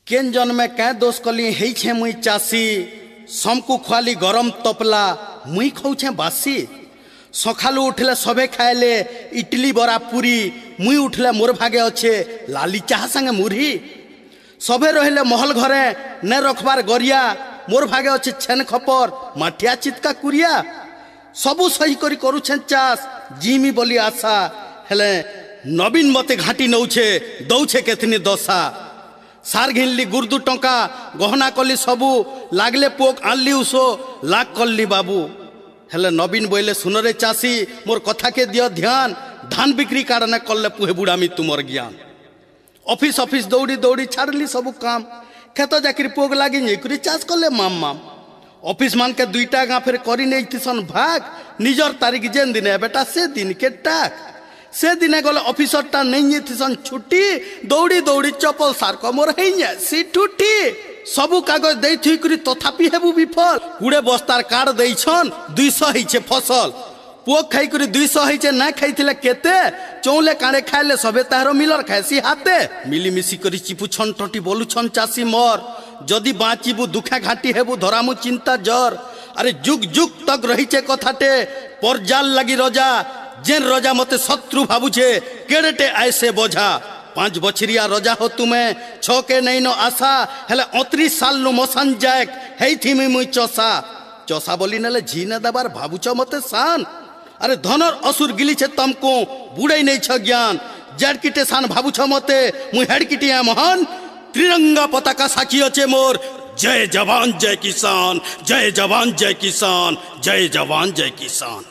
केन जन्मे क्या दोष कली हे छे मुई चासी समकु खुआली गरम तपला मुई खाऊे बासी सकालू उठले सबे खाएले इडली बरा पूरी मुई उठले मोर भागे अच्छे लाली चाह संगे मुढ़ी सबे रहिले महल घरे ने रखबार गरिया मोर भागे अच्छे छेन खपर माठिया चितका कुरिया सबू सही करी करुछे चाष जिमी बोली आशा हेले नवीन मते घाटी नौछे दौछे केतनी दशा सार घिनली गुर्दू टंका गहना कली सबू लागले पोक आनली उसो लाग कल्ली बाबू हेले नवीन बोले सुनरे चाषी मोर कथा के दियो ध्यान धान बिक्री कारण कले पुहे बुढ़ामी तुमर ज्ञान ऑफिस ऑफिस दौड़ी दौड़ी छाड़ली सबू काम खेत जाकरी पोग लगी नहीं चाष कले माम माम ऑफिस मान के दुईटा गाँ फिर करी नहीं थीसन भाग निजर तारीख जेन दिन बेटा से दिन के टाक से दिने गले ऑफिसर टा नहीं थीसन छुट्टी दौड़ी दौड़ी चपल सार कमर सी ठुटी सबू कागज दे थी तथापि हेबू विफल गुड़े बस्तार कार्ड देछन 200 होइछे फसल पुओ खाई 200 होइछे ना खाइथिले केते चौले काणे खाइले सबे तारो मिलर खाइसी हाथे मिली मिसी करी चिपुछन टटी बोलुछन चासी मोर जदि बाँचिबू दुखा घाटी हेबू धरामु चिंता जर अरे जुग जुग तक रहीछे कथाटे परजाल लगी रजा जेन रजा मते शत्रु भाबुछे केड़ेटे ऐसे बोझा 5 बछरिया रजा हो तुम्हें 6 के नहीं नो आशा हेले 29 साल नु मसान जाक हेई थी मुई चौसा चौसा बोली नेले झीने दबार भाबुछ मते सान अरे धनर असुर गिली छे तमको बुड़े नहीं छ ज्ञान जड़किटे सान भाबुछ मते मुई हेड़किटिया महान त्रिरंगा पताका साखी अचे मोर जय जवान जय किसान जय जवान जय किसान जय जवान जय किसान।